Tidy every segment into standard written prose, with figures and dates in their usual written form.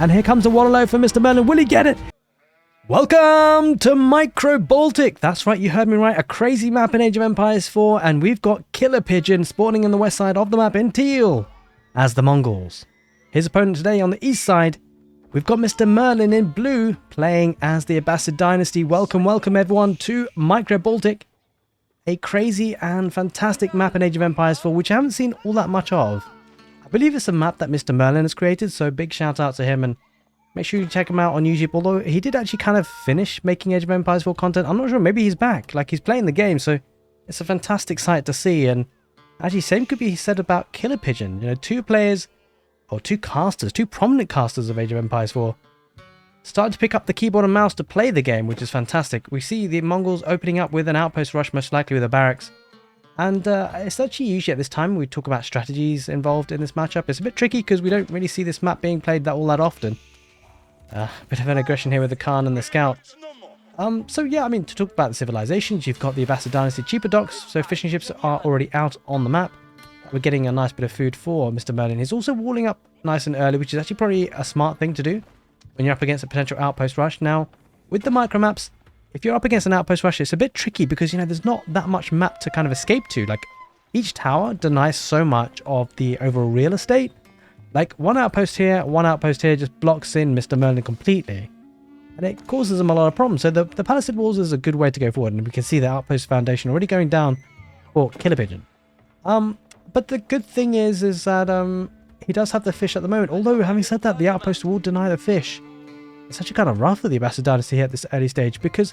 And here comes a Wallow for MrMerlin. Will he get it? Welcome to Baltic. That's right, you heard me right. A crazy map in Age of Empires 4, and we've got killerpigeon spawning in the west side of the map in teal as the Mongols. His opponent today on the east side, we've got MrMerlin in blue playing as the Abbasid dynasty. Welcome everyone to Baltic. A crazy and fantastic map in Age of Empires 4, which I haven't seen all that much of. I believe it's a map that MrMerlin has created, so big shout out to him, and make sure you check him out on YouTube, although he did actually kind of finish making Age of Empires 4 content. I'm not sure, maybe he's back, like he's playing the game, so it's a fantastic sight to see. And actually, same could be said about killerpigeon. You know, two players, or two casters, two prominent casters of Age of Empires 4, started to pick up the keyboard and mouse to play the game, which is fantastic. We see the Mongols opening up with an outpost rush, most likely with a barracks. And it's actually usually at this time we talk about strategies involved in this matchup. It's a bit tricky because we don't really see this map being played all that often. Bit of an aggression here with the Khan and the Scout. So yeah, I mean, to talk about the civilizations, you've got the Abbasid dynasty cheaper docks, so fishing ships are already out on the map. We're getting a nice bit of food for MrMerlin. He's also walling up nice and early, which is actually probably a smart thing to do when you're up against a potential outpost rush. Now, with the micro maps, if you're up against an outpost rush, it's a bit tricky because, you know, there's not that much map to kind of escape to. Like, each tower denies so much of the overall real estate. Like, one outpost here just blocks in MrMerlin completely. And it causes them a lot of problems. So the palisade walls is a good way to go forward. And we can see the outpost foundation already going down for killerpigeon. But the good thing is that he does have the fish at the moment. Although, having said that, the outpost will deny the fish. It's actually kind of rough for the Abbasid dynasty here at this early stage, because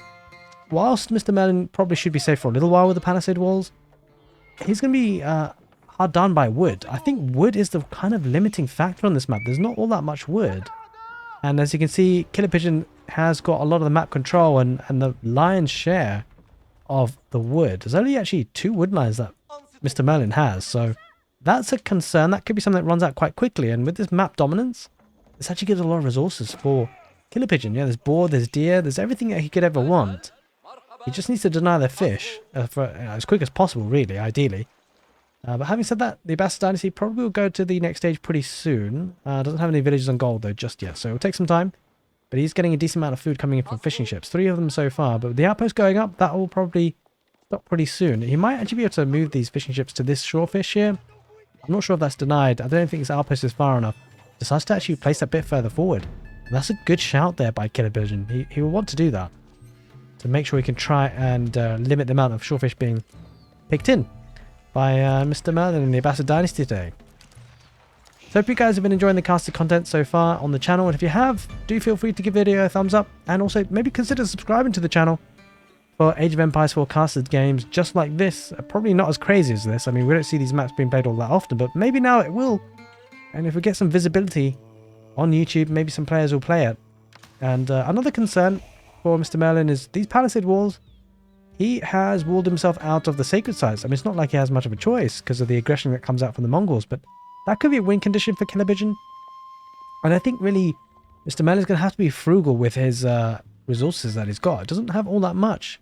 whilst MrMerlin probably should be safe for a little while with the palisade walls, he's going to be hard done by wood. I think wood is the kind of limiting factor on this map. There's not all that much wood. And as you can see, killerpigeon has got a lot of the map control and the lion's share of the wood. There's only actually 2 wood lines that MrMerlin has, so that's a concern. That could be something that runs out quite quickly. And with this map dominance, this actually gives a lot of resources for killerpigeon. Yeah, there's boar, there's deer, there's everything that he could ever want. He just needs to deny their fish as quick as possible, really, ideally. But having said that, the Abbasid dynasty probably will go to the next stage pretty soon. Doesn't have any villages on gold, though, just yet, so it'll take some time. But he's getting a decent amount of food coming in from fishing ships. 3 of them so far, but with the outpost going up, that will probably stop pretty soon. He might actually be able to move these fishing ships to this shorefish here. I'm not sure if that's denied. I don't think his outpost is far enough. Decides to actually place that bit further forward. And that's a good shout there by killerpigeon. He will want to do that to make sure he can try and limit the amount of shorefish being picked in by MrMerlin in the Abbasid dynasty today. So hope you guys have been enjoying the casted content so far on the channel, and if you have, do feel free to give the video a thumbs up, and also maybe consider subscribing to the channel for Age of Empires 4 casted games just like this. Probably not as crazy as this. I mean, we don't see these maps being played all that often, but maybe now it will. And if we get some visibility on YouTube, maybe some players will play it. And another concern for MrMerlin is these palisade walls. He has walled himself out of the sacred sites. I mean, it's not like he has much of a choice because of the aggression that comes out from the Mongols, but that could be a win condition for killerpigeon. And I think really MrMerlin is going to have to be frugal with his resources that he's got. It doesn't have all that much.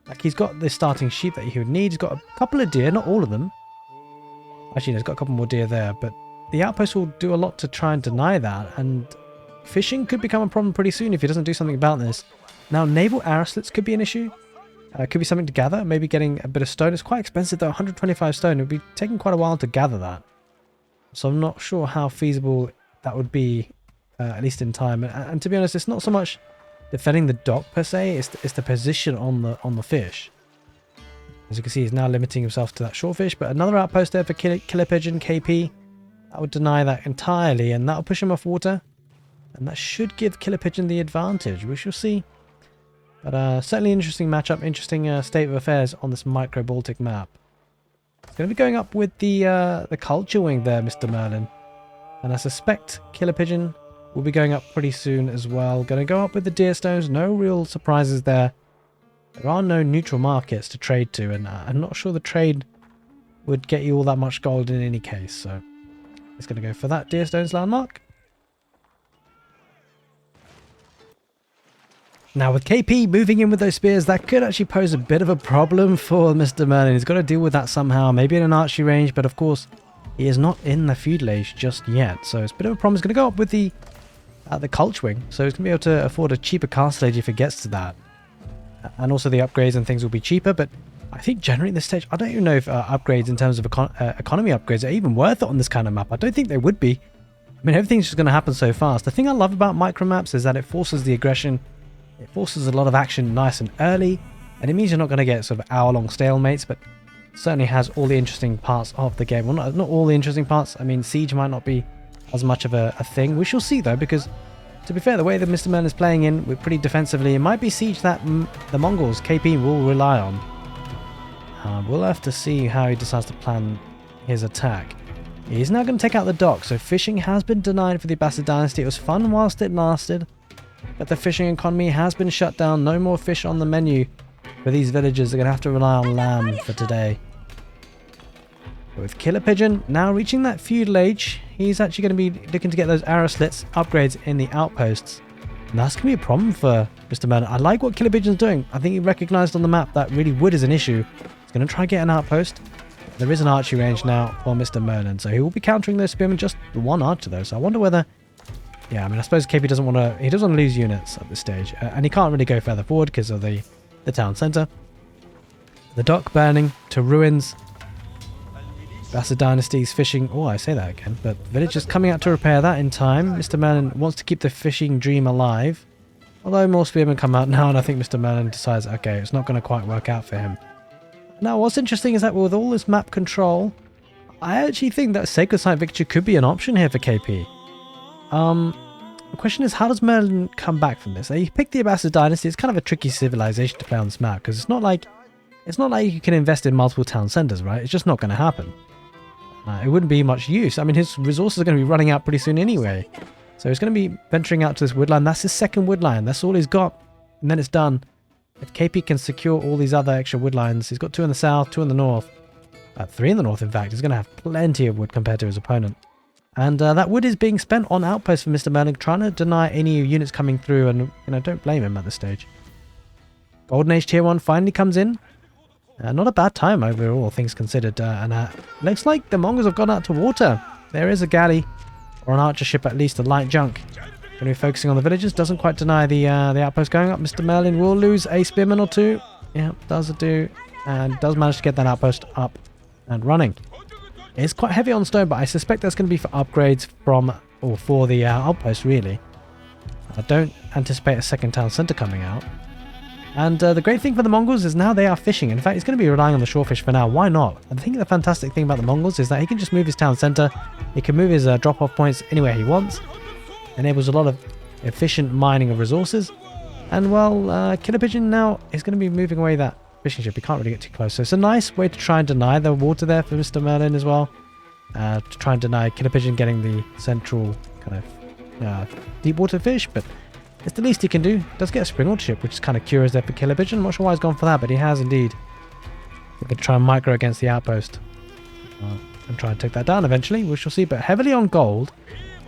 Like, he's got the starting sheep that he would need. He's got a couple of deer, not all of them. Actually, no, he's got a couple more deer there, but the outpost will do a lot to try and deny that, and fishing could become a problem pretty soon if he doesn't do something about this. Now, naval arrow slits could be an issue. Could be something to gather, maybe getting a bit of stone. It's quite expensive though, 125 stone. It would be taking quite a while to gather that. So I'm not sure how feasible that would be, at least in time. And to be honest, it's not so much defending the dock per se, it's the position on the fish. As you can see, he's now limiting himself to that shorefish, but another outpost there for killerpigeon KP. That would deny that entirely, and that'll push him off water. And that should give killerpigeon the advantage. We shall see. But certainly interesting matchup, interesting state of affairs on this Baltic map. It's going to be going up with the culture wing there, MrMerlin. And I suspect killerpigeon will be going up pretty soon as well. Going to go up with the deer stones. No real surprises there. There are no neutral markets to trade to, and I'm not sure the trade would get you all that much gold in any case. So it's going to go for that deer stones landmark. Now with KP moving in with those spears, that could actually pose a bit of a problem for MrMerlin. He's got to deal with that somehow, maybe in an archery range, but of course he is not in the fuselage just yet. So it's a bit of a problem. He's going to go up with the at the Culture Wing, so he's going to be able to afford a cheaper castle age if it gets to that. And also the upgrades and things will be cheaper, but I think generally at this stage, I don't even know if upgrades in terms of economy upgrades are even worth it on this kind of map. I don't think they would be. I mean, everything's just going to happen so fast. The thing I love about micro maps is that it forces the aggression. It forces a lot of action nice and early, and it means you're not going to get sort of hour-long stalemates, but certainly has all the interesting parts of the game. Well, not all the interesting parts. I mean, siege might not be as much of a thing. We shall see, though, because to be fair, the way that MrMerlin is playing in, we're pretty defensively. It might be siege that the Mongols, KP, will rely on. We'll have to see how he decides to plan his attack. He's now going to take out the dock, so fishing has been denied for the Abbasid dynasty. It was fun whilst it lasted, but the fishing economy has been shut down. No more fish on the menu for these villagers. They're going to have to rely on lamb for today. With Killerpigeon now reaching that feudal age, he's actually going to be looking to get those arrow slits upgrades in the outposts. And that's going to be a problem for MrMerlin. I like what Killerpigeon's doing. I think he recognized on the map that really wood is an issue. He's going to try and get an outpost. There is an archery range now for MrMerlin, so he will be countering those spearmen, just the one archer though. So I wonder whether... Yeah, I mean, I suppose KP doesn't want to... He doesn't want to lose units at this stage. And he can't really go further forward because of the town centre. The dock burning to ruins. Abbasid dynasty's fishing... Oh, I say that again. But villagers coming out to repair that in time. MrMerlin wants to keep the fishing dream alive. Although more spearmen come out now, and I think MrMerlin decides, okay, it's not going to quite work out for him. Now, what's interesting is that with all this map control, I actually think that Sacred Site victory could be an option here for KP. The question is, how does Merlin come back from this? He picked the Abbasid dynasty. It's kind of a tricky civilization to play on this map, because it's not like you can invest in multiple town centers, right? It's just not going to happen. It wouldn't be much use. I mean, his resources are going to be running out pretty soon anyway. So he's going to be venturing out to this woodline. That's his second woodline. That's all he's got. And then it's done. If KP can secure all these other extra woodlines, he's got 2 in the south, 2 in the north. 3 in the north, in fact. He's going to have plenty of wood compared to his opponent. And that wood is being spent on outposts for MrMerlin, trying to deny any units coming through. And, don't blame him at this stage. Golden Age Tier 1 finally comes in. Not a bad time overall, things considered. Looks like the Mongols have gone out to water. There is a galley, or an archer ship at least, a light junk. Going to be focusing on the villagers. Doesn't quite deny the outpost going up. MrMerlin will lose a spearman or 2. Yeah, does do. And does manage to get that outpost up and running. It's quite heavy on stone, but I suspect that's going to be for upgrades for the outpost, really. I don't anticipate a second town centre coming out. And the great thing for the Mongols is now they are fishing. In fact, he's going to be relying on the shorefish for now. Why not? I think the fantastic thing about the Mongols is that he can just move his town centre. He can move his drop-off points anywhere he wants. Enables a lot of efficient mining of resources. And, well, Killerpigeon now is going to be moving away that fishing ship. He can't really get too close. So it's a nice way to try and deny the water there for MrMerlin as well. To try and deny Killerpigeon getting the central kind of deep water fish. But it's the least he can do. He does get a spring water ship, which is kind of curious there for Killerpigeon. I'm not sure why he's gone for that, but he has indeed. He's going to try and micro against the outpost. And try and take that down eventually. We shall see. But heavily on gold.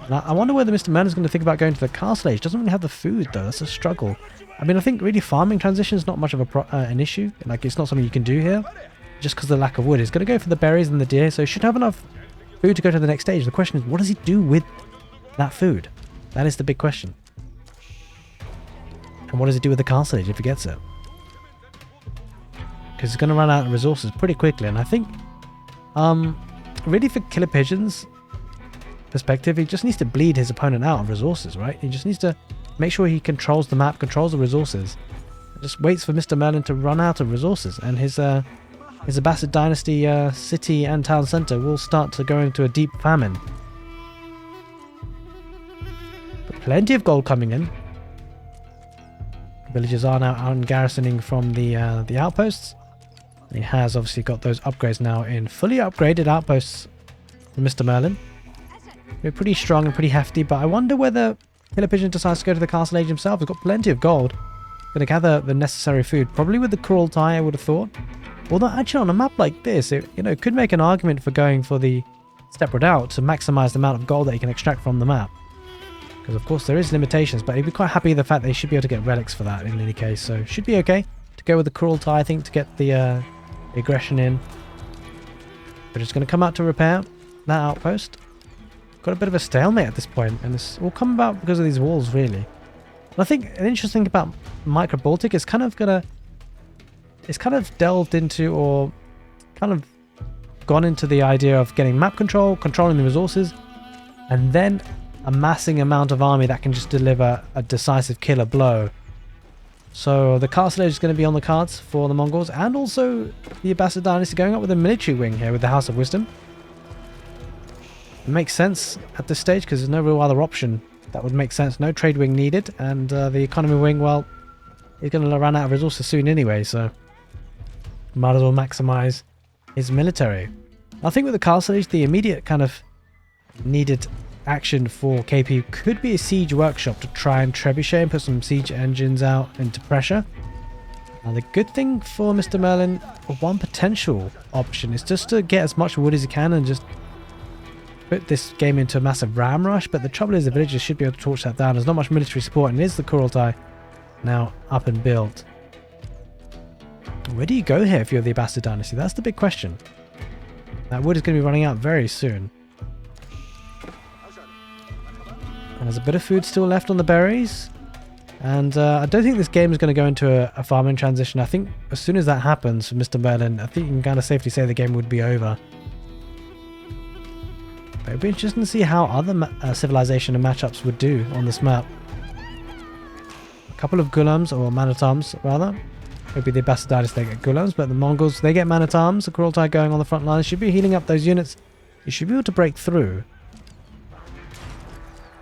And I wonder whether MrMerlin is going to think about going to the castle age. Doesn't really have the food, though. That's a struggle. I mean, I think really farming transition is not much of an issue. Like, it's not something you can do here. Just because of the lack of wood. He's going to go for the berries and the deer. So he should have enough food to go to the next stage. The question is, what does he do with that food? That is the big question. And what does he do with the castle age if he gets it? Because he's going to run out of resources pretty quickly. And I think, really for Killerpigeon's perspective, he just needs to bleed his opponent out of resources, right? He just needs to make sure he controls the map, controls the resources. Just waits for MrMerlin to run out of resources. And his Abbasid dynasty city and town centre will start to go into a deep famine. But plenty of gold coming in. Villagers are now ungarrisoning from the outposts. And he has obviously got those upgrades now in fully upgraded outposts for MrMerlin. They're pretty strong and pretty hefty, but I wonder whether Killerpigeon decides to go to the castle age himself. He's got plenty of gold. Going to gather the necessary food, probably with the cruel tie, I would have thought. Although actually on a map like this, it could make an argument for going for the step route to maximize the amount of gold that you can extract from the map. Because of course there is limitations, but he'd be quite happy with the fact that he should be able to get relics for that in any case. So should be okay to go with the cruel tie, I think, to get the aggression in. But it's going to come out to repair that outpost. got a bit of a stalemate at this point, and it's all come about because of these walls, really. And I think an interesting thing about Micro Baltic is it's kind of delved into, or kind of gone into the idea of getting map control, controlling the resources, and then amassing amount of army that can just deliver a decisive killer blow. So the castle age is going to be on the cards for the Mongols, and also the Abbasid dynasty going up with a military wing here with the House of Wisdom. It makes sense at this stage because there's no real other option that would make sense. No trade wing needed, and the economy wing, well, is going to run out of resources soon anyway, so might as well maximize his military. I think with the castle age, the immediate kind of needed action for KP could be a siege workshop to try and trebuchet and put some siege engines out into pressure. Now the good thing for MrMerlin, one potential option, is just to get as much wood as he can and just put this game into a massive ram rush, but the trouble is the villagers should be able to torch that down. There's not much military support, and it is the Kurultai now up and built. Where do you go here if you're the Abbasid dynasty? That's the big question. That wood is going to be running out very soon. And there's a bit of food still left on the berries. And I don't think this game is going to go into a farming transition. I think as soon as that happens for MrMerlin, I think you can kind of safely say the game would be over. But it'd be interesting to see how other civilization and matchups would do on this map. A couple of Gulams, or Man-at-Arms rather. Maybe the Abbasid dynasty they get Gulams, but the Mongols, they get Man-at-Arms. The Kurultai going on the front line should be healing up those units. You should be able to break through.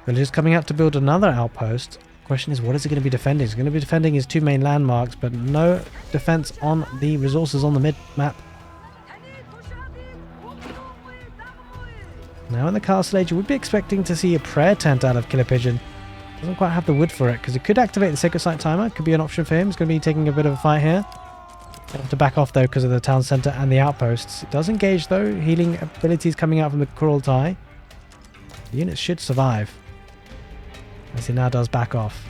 Villagers coming out to build another outpost. Question is, what is it going to be defending? It's going to be defending his two main landmarks, but no defense on the resources on the mid-map. Now in the castle age, you would be expecting to see a prayer tent out of killerpigeon. Doesn't quite have the wood for it, because it could activate the sacred site timer. Could be an option for him. He's going to be taking a bit of a fight here. Have to back off though because of the town centre and the outposts. It does engage though. Healing abilities coming out from the Kurultai. The units should survive, as he now does back off.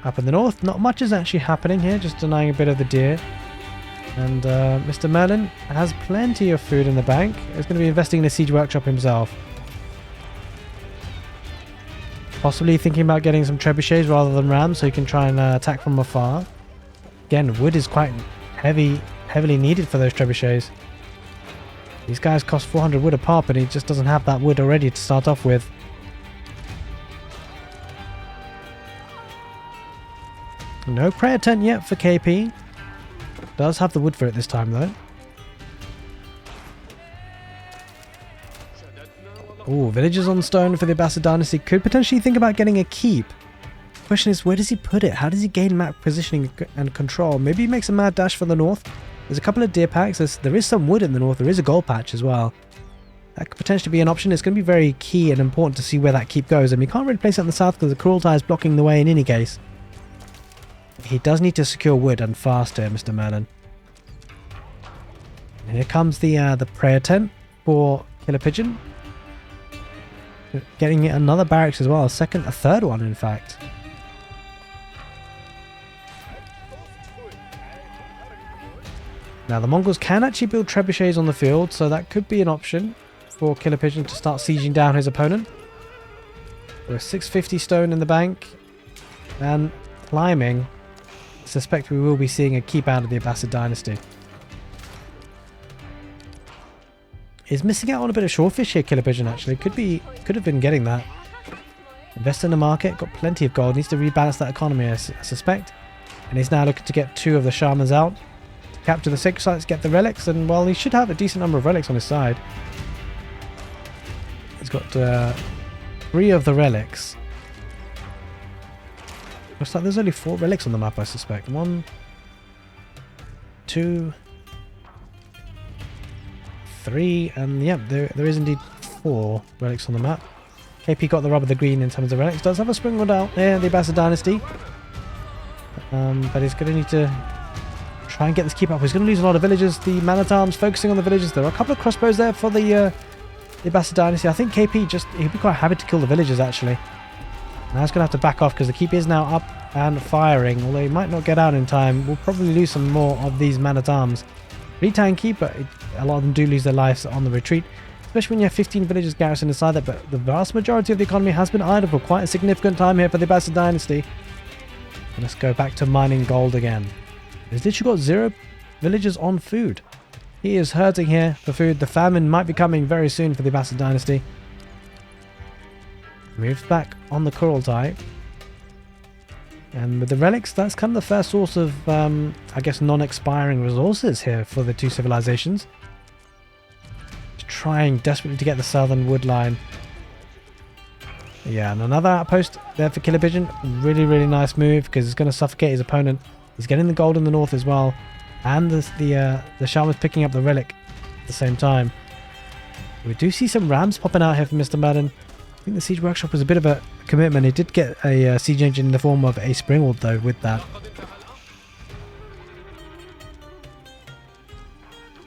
Up in the north, not much is actually happening here, just denying a bit of the deer. And MrMerlin has plenty of food in the bank. He's going to be investing in a siege workshop himself. Possibly thinking about getting some trebuchets rather than rams so he can try and attack from afar. Again, wood is quite heavily needed for those trebuchets. These guys cost 400 wood a pop, and he just doesn't have that wood already to start off with. No prayer tent yet for KP. Does have the wood for it this time though. Ooh, villagers on stone for the Abbasid dynasty. Could potentially think about getting a keep. Question is, where does he put it? How does he gain map positioning and control? Maybe he makes a mad dash for the north. There's a couple of deer packs. There is some wood in the north. There is a gold patch as well. That could potentially be an option. It's going to be very key and important to see where that keep goes. I mean, you can't really place it in the south because the Kurultai is blocking the way in any case. He does need to secure wood, and fast here, MrMerlin. And here comes the prayer tent for killerpigeon. Getting another barracks as well. A third one in fact. Now the Mongols can actually build trebuchets on the field, so that could be an option for killerpigeon to start sieging down his opponent. There's 650 stone in the bank, and climbing. I suspect we will be seeing a keep out of the Abbasid dynasty. He's missing out on a bit of shorefish here, killerpigeon actually. Could have been getting that. Invest in the market, got plenty of gold. Needs to rebalance that economy, I suspect. And he's now looking to get 2 of the shamans out. Capture the sacred sites, get the relics, and well, he should have a decent number of relics on his side. He's got 3 of the relics. Looks like there's only 4 relics on the map, I suspect. 1, 2, 3, and yeah, there is indeed 4 relics on the map. KP got the rub of the green in terms of relics. Does have a springwood out there, the Abbasid dynasty. But he's going to need to try and get this keep up. He's going to lose a lot of villagers. The man-at-arms focusing on the villagers. There are a couple of crossbows there for the Abbasid dynasty. I think KP he'd be quite happy to kill the villagers actually. Now he's going to have to back off because the keep is now up and firing. Although he might not get out in time. We'll probably lose some more of these man-at-arms. pretty tanky, but a lot of them do lose their lives on the retreat, especially when you have 15 villagers garrisoned inside that. But the vast majority of the economy has been idle for quite a significant time here for the Abbasid dynasty. Let's go back to mining gold again. He's literally got 0 villagers on food. He is hurting here for food. The famine might be coming very soon for the Abbasid dynasty. Moves back on the Kurultai. And with the relics, that's kind of the first source of, I guess, non-expiring resources here for the two civilizations. Trying desperately to get the southern wood line. Yeah, and another outpost there for killerpigeon. Really, really nice move because it's going to suffocate his opponent. He's getting the gold in the north as well. And the shaman's picking up the relic at the same time. We do see some rams popping out here from MrMerlin. I think the siege workshop was a bit of a commitment. He did get a siege engine in the form of a springald though with that.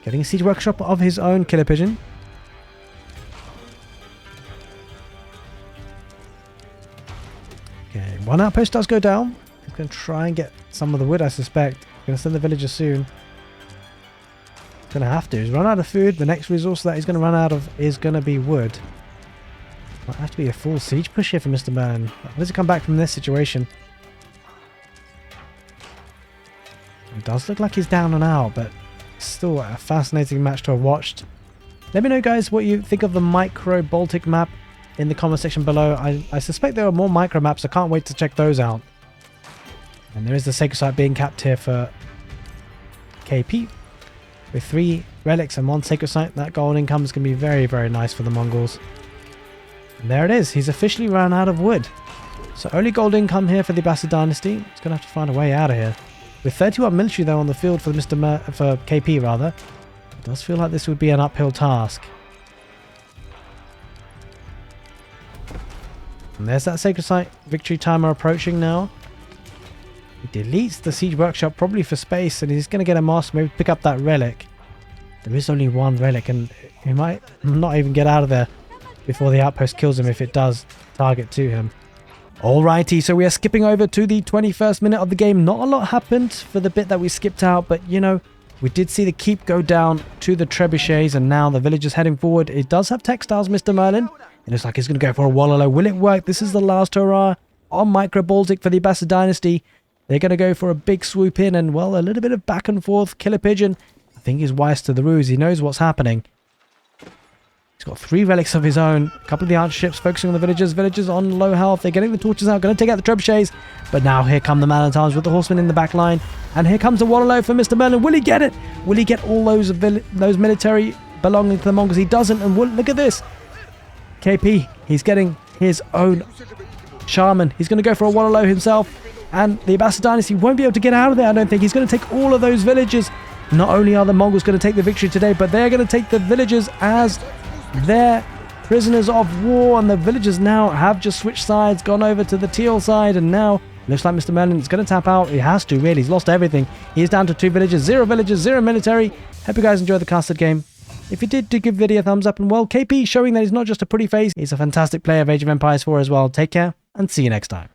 Getting a siege workshop of his own, killerpigeon. Okay, one outpost does go down. He's going to try and get some of the wood, I suspect. Going to send the villagers soon. He's going to have to. He's run out of food. The next resource that he's going to run out of is going to be wood. Might have to be a full siege push here for MrMerlin. How does he come back from this situation? It does look like he's down and out, but still a fascinating match to have watched. Let me know, guys, what you think of the micro Baltic map in the comment section below. I suspect there are more micro maps. I can't wait to check those out. And there is the sacred site being capped here for KP. With 3 relics and 1 sacred site, that gold income is going to be very, very nice for the Mongols. And there it is. He's officially run out of wood. So only gold income here for the Abbasid dynasty. He's going to have to find a way out of here. With 31 military though on the field for for KP rather, it does feel like this would be an uphill task. And there's that sacred site victory timer approaching now. He deletes the siege workshop probably for space, and he's going to get a master maybe pick up that relic. There is only 1 relic, and he might not even get out of there before the outpost kills him if it does target to him. Alrighty, so we are skipping over to the 21st minute of the game. Not a lot happened for the bit that we skipped out, but you know, we did see the keep go down to the trebuchets, and now the villagers heading forward. It does have textiles, MrMerlin. It looks like he's going to go for a Wallalow. Will it work? This is the last hurrah on Micro Baltic for the Abbasid dynasty. They're going to go for a big swoop in, and well, a little bit of back and forth. Killerpigeon, I think, is wise to the ruse. He knows what's happening. He's got 3 relics of his own. A couple of the archer ships focusing on the villagers. Villagers on low health. They're getting the torches out. Going to take out the trebuchets. But now here come the man-at-arms with the horsemen in the back line. And here comes the Wallalow for MrMerlin. Will he get it? Will he get all those military belonging to the Mongols? He doesn't. And look at this. KP, he's getting his own shaman. He's going to go for a Wallalow himself. And the Abbasid dynasty won't be able to get out of there, I don't think. He's going to take all of those villages. Not only are the Mongols going to take the victory today, but they're going to take the villagers as their prisoners of war. And the villagers now have just switched sides, gone over to the teal side, and now looks like MrMerlin is going to tap out. He has to, really. He's lost everything. He is down to 2 villagers, 0 villagers, 0 military. Hope you guys enjoyed the casted game. If you did, do give the video a thumbs up. And well, KP showing that he's not just a pretty face, he's a fantastic player of Age of Empires 4 as well. Take care, and see you next time.